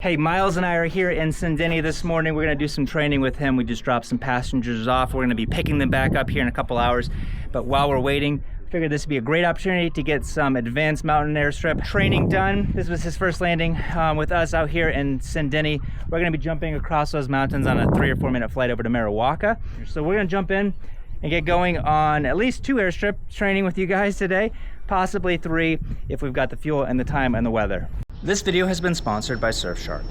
Hey, Miles and I are here in Sendeni this morning. We're gonna do some training with him. We just dropped some passengers off. We're gonna be picking them back up here in a couple hours. But while we're waiting, I figured this would be a great opportunity to get some advanced mountain airstrip training done. This was his first landing with us out here in Sendeni. We're gonna be jumping across those mountains on a 3 or 4 minute flight over to Marowaka. So we're gonna jump in and get going on at least 2 airstrip training with you guys today, possibly 3 if we've got the fuel and the time and the weather. This video has been sponsored by Surfshark.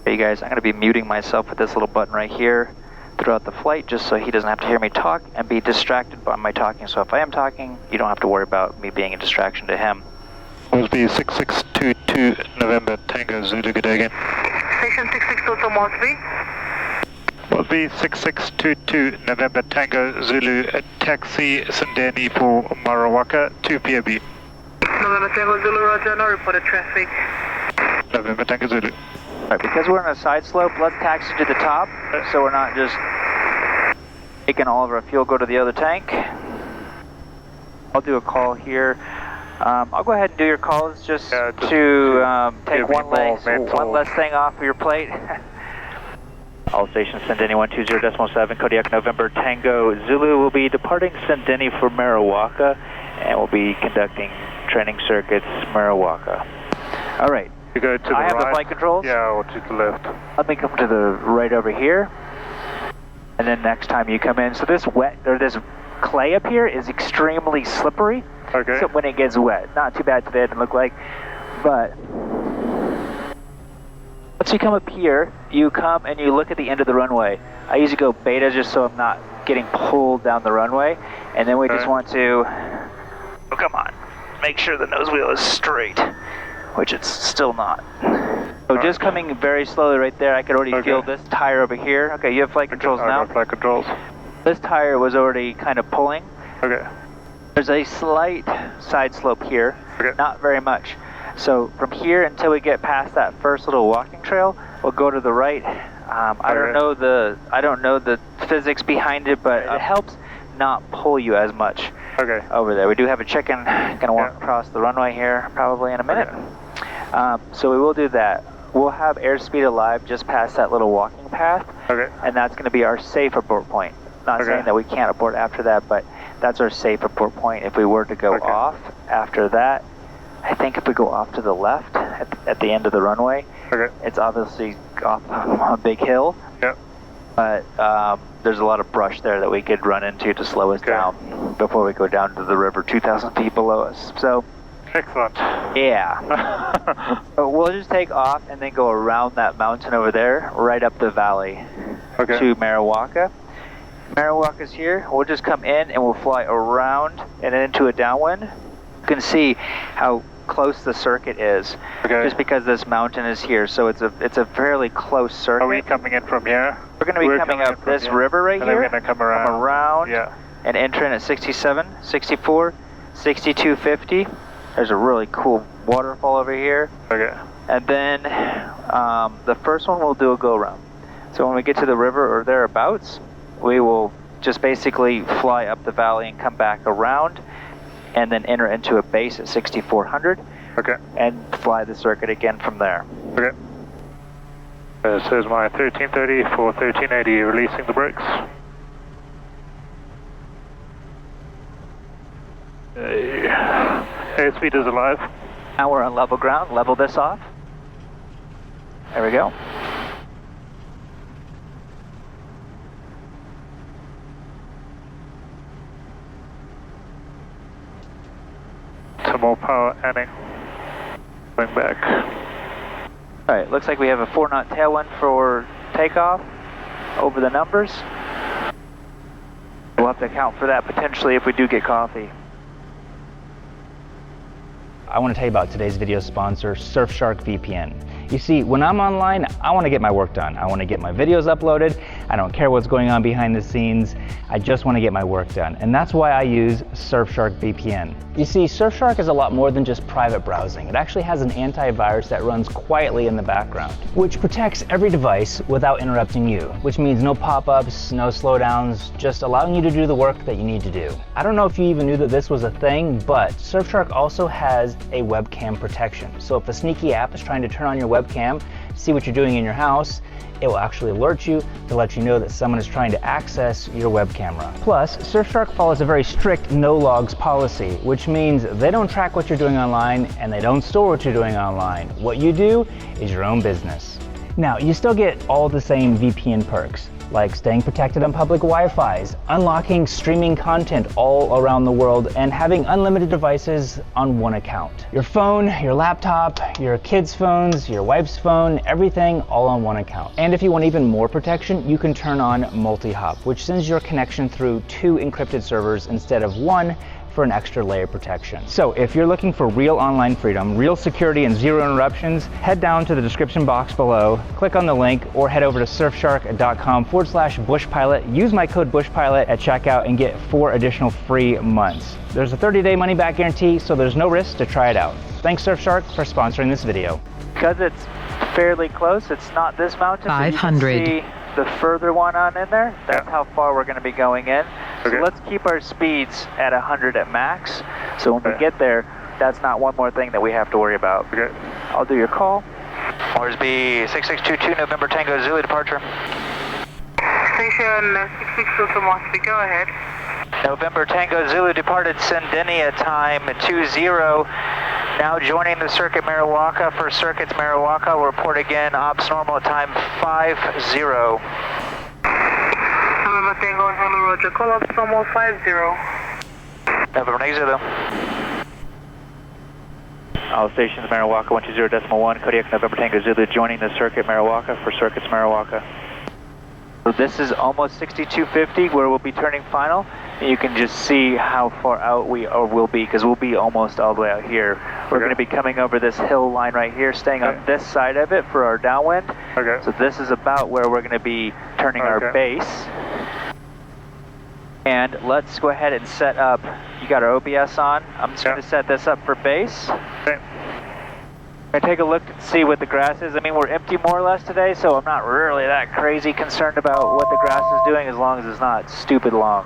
Hey guys, I'm going to be muting myself with this little button right here throughout the flight just so he doesn't have to hear me talk and be distracted by my talking. So if I am talking, you don't have to worry about me being a distraction to him. Mosby 6622 November Tango Zulu, good day again. Station 6622 Mosby. Mosby 6622 November Tango Zulu, taxi Sendeni for Marowaka, 2 POB. November Tango Zulu, Roger, no reported traffic. November Tango Zulu. Alright, because we're on a side slope, let's taxi to the top so we're not just making all of our fuel go to the other tank. I'll do a call here. I'll go ahead and do your calls just to take one less thing off of your plate. All stations Sendeni 120.7 Kodiak November Tango Zulu will be departing Sendeni for Marowaka and we'll be conducting training circuits Marowaka. All right. You go to the I have right. the flight controls. Yeah, or to the left. Let me come to the right over here. And then next time you come in, so this this clay up here is extremely slippery. Okay. So when it gets wet, not too bad today, it didn't look like, but once you come up here, you come and you look at the end of the runway. I usually go beta just so I'm not getting pulled down the runway. And then we just want to, oh come on, make sure the nose wheel is straight, which it's still not. So just coming very slowly right there, I could already feel this tire over here. Okay, you have flight controls now? I got flight controls. This tire was already kind of pulling. Okay. There's a slight side slope here, not very much. So from here until we get past that first little walking trail, we'll go to the right. I don't know the physics behind it, but it helps not pull you as much over there. We do have a chicken gonna walk across the runway here probably in a minute. So we will do that. We'll have airspeed alive just past that little walking path, and that's gonna be our safe abort point. Not saying that we can't abort after that, but that's our safe abort point. If we were to go off after that, I think if we go off to the left at the end of the runway, it's obviously off a big hill, but there's a lot of brush there that we could run into to slow us down before we go down to the river 2,000 feet below us. So, excellent. Yeah. We'll just take off and then go around that mountain over there, right up the valley to Marowaka. Marowaka's here. We'll just come in and we'll fly around and into a downwind. You can see how close the circuit is, just because this mountain is here. So it's a fairly close circuit. Are we coming in from here? We're going to be coming up this river right here. We're going to come around. And enter in at 67, 64, 6250. There's a really cool waterfall over here. And then the first one we'll do a go around. So when we get to the river or thereabouts, we will just basically fly up the valley and come back around and then enter into a base at 6400 and fly the circuit again from there. This is my 1330 for 1380, releasing the brakes. Airspeed is alive. Now we're on level ground. Level this off. There we go. Some more power, adding. Going back. Alright, looks like we have a 4-knot tailwind for takeoff over the numbers. We'll have to account for that potentially if we do get coffee. I want to tell you about today's video sponsor, Surfshark VPN. You see, when I'm online, I want to get my work done. I want to get my videos uploaded. I don't care what's going on behind the scenes. I just want to get my work done. And that's why I use Surfshark VPN. You see, Surfshark is a lot more than just private browsing. It actually has an antivirus that runs quietly in the background, which protects every device without interrupting you, which means no pop-ups, no slowdowns, just allowing you to do the work that you need to do. I don't know if you even knew that this was a thing, but Surfshark also has a webcam protection. So if a sneaky app is trying to turn on your webcam, see what you're doing in your house. It will actually alert you to let you know that someone is trying to access your web camera. Plus, Surfshark follows a very strict no logs policy, which means they don't track what you're doing online and they don't store what you're doing online. What you do is your own business. Now, you still get all the same VPN perks, like staying protected on public Wi-Fi's, unlocking streaming content all around the world, and having unlimited devices on one account. Your phone, your laptop, your kids' phones, your wife's phone, everything all on one account. And if you want even more protection, you can turn on multi-hop, which sends your connection through 2 encrypted servers instead of 1, for an extra layer of protection. So if you're looking for real online freedom, real security, and 0 interruptions, head down to the description box below, click on the link, or head over to surfshark.com/bushpilot. Use my code bushpilot at checkout and get 4 additional free months. There's a 30-day money-back guarantee, so there's no risk to try it out. Thanks Surfshark for sponsoring this video. Because it's fairly close, it's not this mountain, 500. but you can see the further one on in there. That's how far we're going to be going in. So let's keep our speeds at 100 at max. So when we get there, that's not one more thing that we have to worry about. I'll do your call. Orders B 6622 November Tango Zulu departure. Station 662 to Mosby, go ahead. November Tango Zulu departed Sendeni at time 20. Now joining the circuit Marowaka for circuits Marowaka. We'll report again, ops normal at time 50. November Tango Zulu, roger. Call ops normal 50. November Zulu. All stations Marowaka 120.1, Kodiak November Tango Zulu joining the circuit Marowaka for circuits Marowaka. So this is almost 6250 where we'll be turning final. You can just see how far out we will be, because we'll be almost all the way out here. We're going to be coming over this hill line right here, staying on this side of it for our downwind. So this is about where we're going to be turning our base. And let's go ahead and set up, you got our OBS on. I'm just going to set this up for base. I'm going to take a look and see what the grass is. I mean, we're empty more or less today, so I'm not really that crazy concerned about what the grass is doing as long as it's not stupid long.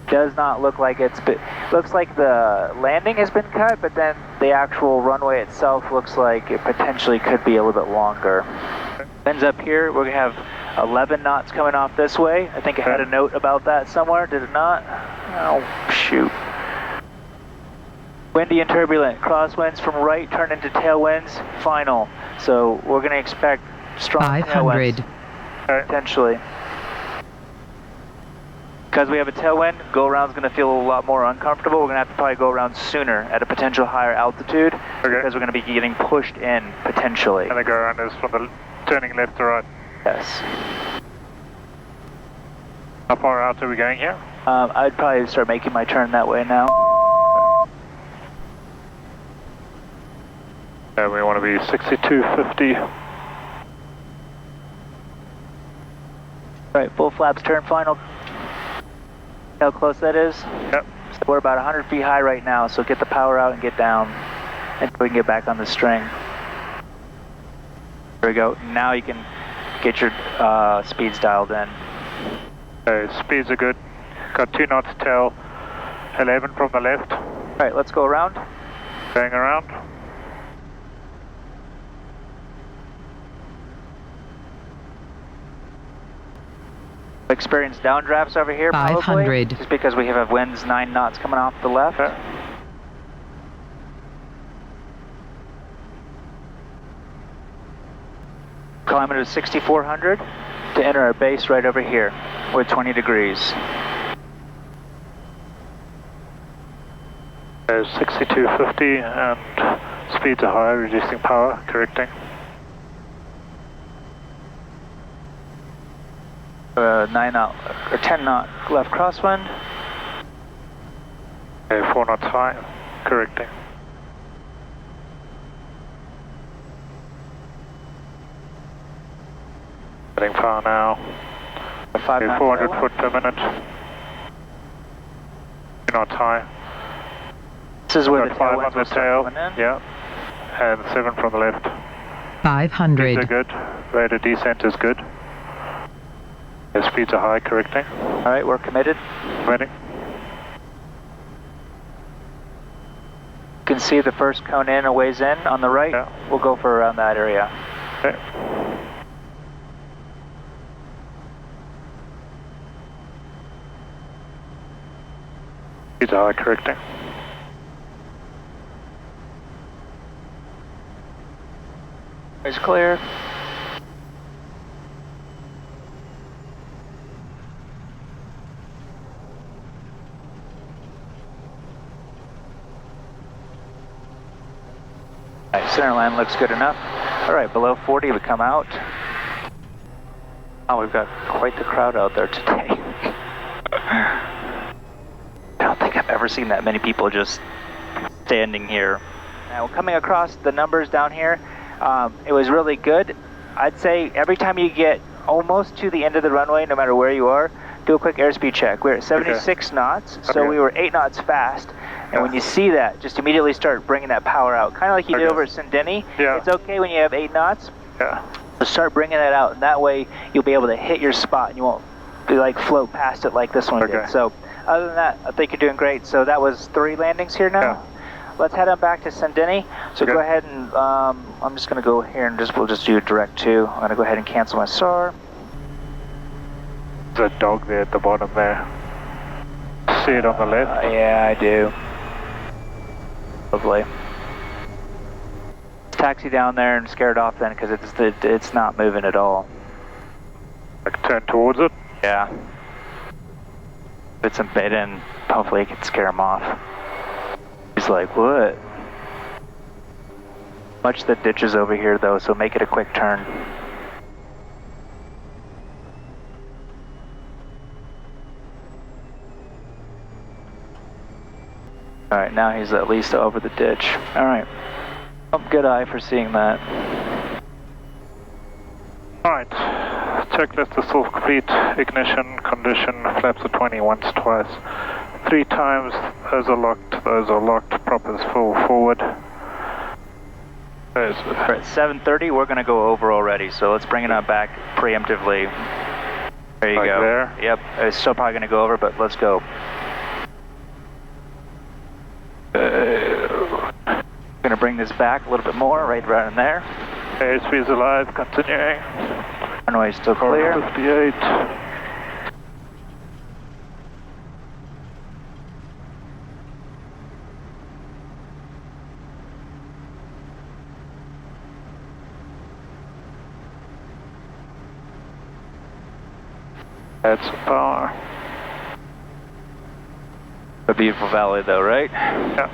Does not look like it's been, looks like the landing has been cut, but then the actual runway itself looks like it potentially could be a little bit longer. Ends up here, we're going to have 11 knots coming off this way. I think I had a note about that somewhere, did it not? Oh, shoot. Windy and turbulent, crosswinds from right turn into tailwinds, final. So we're going to expect strong 500. tailwinds, potentially. Because we have a tailwind, go around's going to feel a lot more uncomfortable. We're going to have to probably go around sooner at a potential higher altitude, because we're going to be getting pushed in, potentially. And the go around is from the turning left to right? Yes. How far out are we going here? I'd probably start making my turn that way now. And we want to be 6250. Alright, full flaps turn final. How close that is? Yep. So we're about 100 feet high right now, so get the power out and get down until we can get back on the string. There we go. Now you can get your speeds dialed in. Okay, speeds are good. Got 2 knots tail, 11 from the left. Alright, let's go around. Going around. Experience downdrafts over here, probably. 500. Just because we have winds 9 knots coming off the left. Kilometer is 6,400 to enter our base right over here. We're at 20 degrees. 6250 and speeds are high, reducing power, correcting. 9 knot or 10 knot left crosswind. Okay, 4 knots high, correcting. Getting power now. 5 okay, knots 400 tailwind. foot per minute. 2 knots high. This is where the 5 on tailwinds the will tail. start coming in. Yeah. And 7 from the left. 500. Speeds are good. Rate of descent is good. The speeds are high, correcting. Alright, we're committed. Ready. You can see the first cone in, a ways in on the right. Yeah. We'll go for around that area. Okay. Speeds are high, correcting. It's clear. Alright, center line looks good enough. Alright, below 40 we come out. Oh, we've got quite the crowd out there today. I don't think I've ever seen that many people just standing here. Now, coming across the numbers down here, it was really good. I'd say every time you get almost to the end of the runway, no matter where you are, do a quick airspeed check. We're at 76 knots, so we were 8 knots fast. And when you see that, just immediately start bringing that power out. Kind of like you did over at Sendeni. Yeah. It's okay when you have 8 knots. Yeah. So start bringing that out, and that way you'll be able to hit your spot, and you won't be like float past it like this one did. So other than that, I think you're doing great. So that was 3 landings here now. Yeah. Let's head on back to Sendeni. So go ahead and I'm just going to go here and we'll just do direct 2. I'm going to go ahead and cancel my SAR. There's a dog there at the bottom there. See it on the left? Yeah, I do. Lovely. Taxi down there and scare it off then, because it's not moving at all. Like turn towards it? Yeah. If it's a bit in, hopefully it can scare him off. He's like, what? Much the ditch is over here though, so make it a quick turn. Alright, now he's at least over the ditch. Alright. Good eye for seeing that. Alright. Checklist is still complete. Ignition, condition, flaps are 20 once, twice. 3 times, those are locked, propellers full forward. We're at 7:30, we're going to go over already, so let's bring it on back preemptively. There you go. There? Yep, it's still probably going to go over, but let's go. Going to bring this back a little bit more, right around in there. Airspeed's alive, continuing. Runway still clear. 58. Add some power. A beautiful valley though, right? Yeah.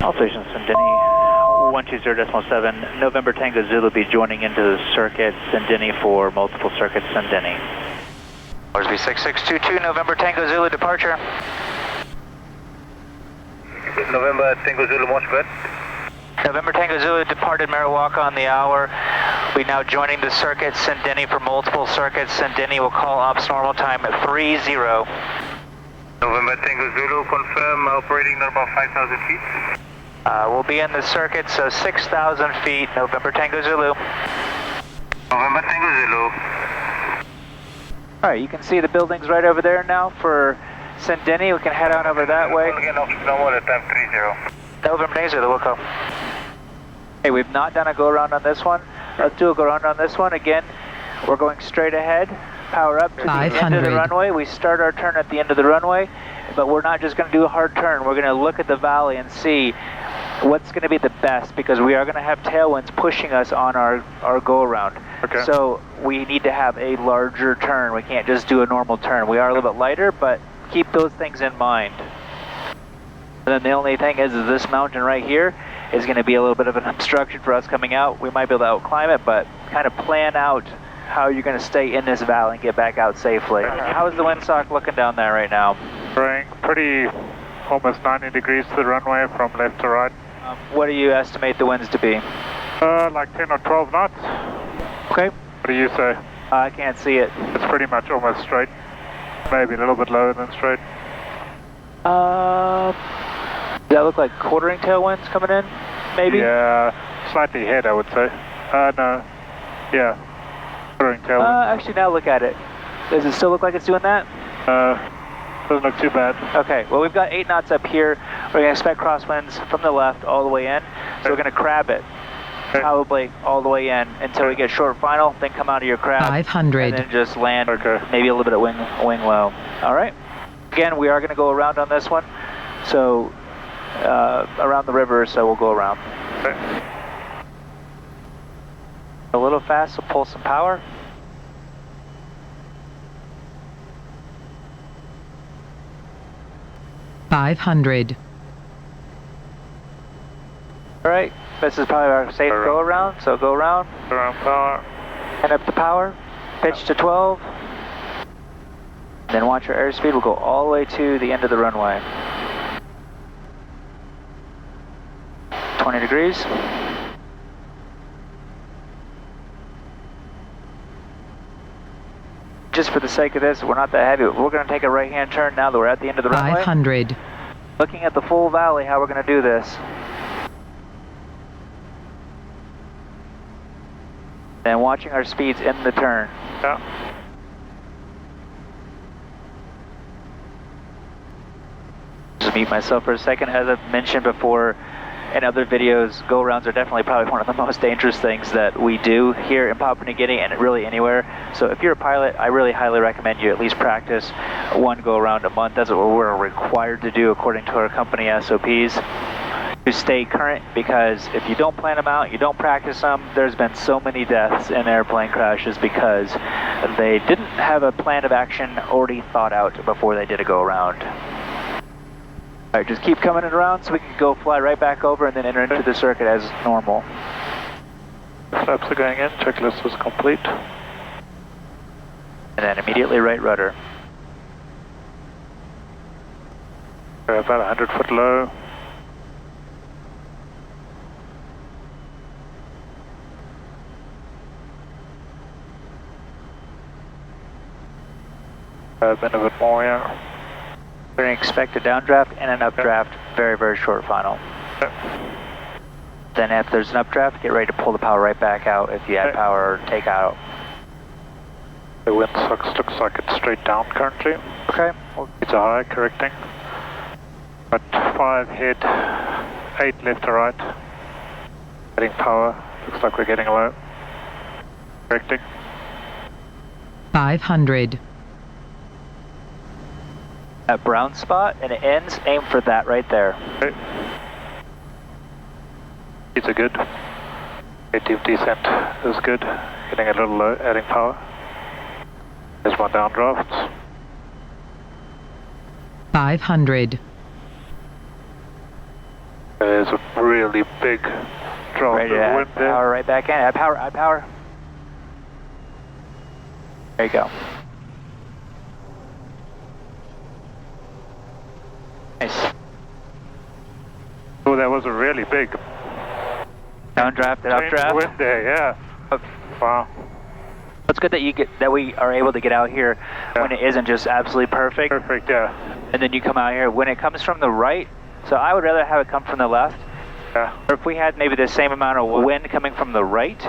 All stations, Sendeni 120.7, November Tango Zulu be joining into the circuit, Sendeni for multiple circuits, Sendeni. Orsby 6622, November Tango Zulu departure. November Tango Zulu, more spread. November Tango Zulu departed Marowaka on the hour. We now joining the circuit, Sendeni for multiple circuits. Sendeni will call ops normal time at 30. November Tango Zulu, confirm operating at about 5,000 feet. We'll be in the circuit, so 6,000 feet, November Tango Zulu. November Tango Zulu. Alright, you can see the buildings right over there now for Sendeni. We can head on over that way. Again, off normal at time 30. November Tango Zulu, we'll go. Hey, we've not done a go around on this one. Let's do a go around on this one. Again, we're going straight ahead. Power up to the end of the runway. We start our turn at the end of the runway, but we're not just going to do a hard turn. We're going to look at the valley and see what's going to be the best, because we are going to have tailwinds pushing us on our go around. Okay. So we need to have a larger turn. We can't just do a normal turn. We are a little bit lighter, but keep those things in mind. And then the only thing is this mountain right here is going to be a little bit of an obstruction for us coming out. We might be able to outclimb it, but kind of plan out how you're going to stay in this valley and get back out safely. How is the windsock looking down there right now? Going pretty almost 90 degrees to the runway from left to right. What do you estimate the winds to be? Like 10 or 12 knots. Okay. What do you say? I can't see it. It's pretty much almost straight. Maybe a little bit lower than straight. Does that look like quartering tailwinds coming in, maybe? Yeah, slightly ahead, I would say. No. Yeah. Quartering tailwinds. Actually, now look at it. Does it still look like it's doing that? Doesn't look too bad. Okay, well, we've got 8 knots up here. We're going to expect crosswinds from the left all the way in, so we're going to crab it. probably all the way in until we get short final, then come out of your crab. 500. And then just land maybe a little bit of wing low. All right. Again, we are going to go around on this one. So around the river, so we'll go around. Okay. A little fast, so pull some power. $500. All right, this is probably our safe go around, so go around. Around power. And up the power, pitch to 12. Then watch your airspeed, we'll go all the way to the end of the runway. 20 degrees. Just for the sake of this, we're not that heavy. We're going to take a right-hand turn now that we're at the end of the runway. 500. Looking at the full valley, how we're going to do this. And watching our speeds in the turn. Yeah. Just mute myself for a second. As I've mentioned before in other videos, go-arounds are definitely probably one of the most dangerous things that we do here in Papua New Guinea and really anywhere. So if you're a pilot, I really highly recommend you at least practice one go-around a month. That's what we're required to do according to our company SOPs. To stay current, because if you don't plan them out, you don't practice them, there's been so many deaths in airplane crashes because they didn't have a plan of action already thought out before they did a go-around. All right, just keep coming around so we can go fly right back over and then enter into the circuit as normal. Flaps are going in, checklist is complete. And then immediately right rudder. We're about 100 foot low. A bit of it more, yeah. We're going to expect a downdraft and an updraft, very, very short final. Then if there's an updraft, get ready to pull the power right back out if you add power or take out. The wind looks like it's straight down currently. Okay. It's a high, correcting. But 5 head, 8 left to right. Getting power, looks like we're getting low. Correcting. 500. That brown spot and it ends, aim for that right there. Okay. It's a good. Native descent is good. Getting a little low, adding power. There's one downdraft. 500. There's a really big draft Ready to of add wind there. power right back in. Add power, add power. There you go. Nice. Oh, that was a really big Downdraft and updraft. wind there, yeah. Okay. Wow. It's good that we are able to get out here when it isn't just absolutely perfect. Perfect, yeah. And then you come out here when it comes from the right. So I would rather have it come from the left. Yeah. Or if we had maybe the same amount of wind coming from the right,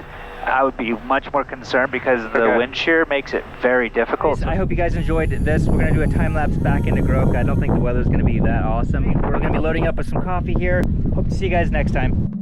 I would be much more concerned because the wind shear makes it very difficult. I hope you guys enjoyed this. We're going to do a time lapse back into Groka. I don't think the weather's going to be that awesome. We're going to be loading up with some coffee here. Hope to see you guys next time.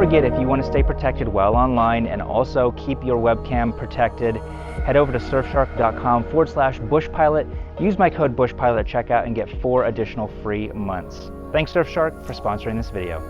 forget, if you want to stay protected while online and also keep your webcam protected, head over to surfshark.com/bushpilot. Use my code bushpilot at checkout and get 4 additional free months. Thanks Surfshark for sponsoring this video.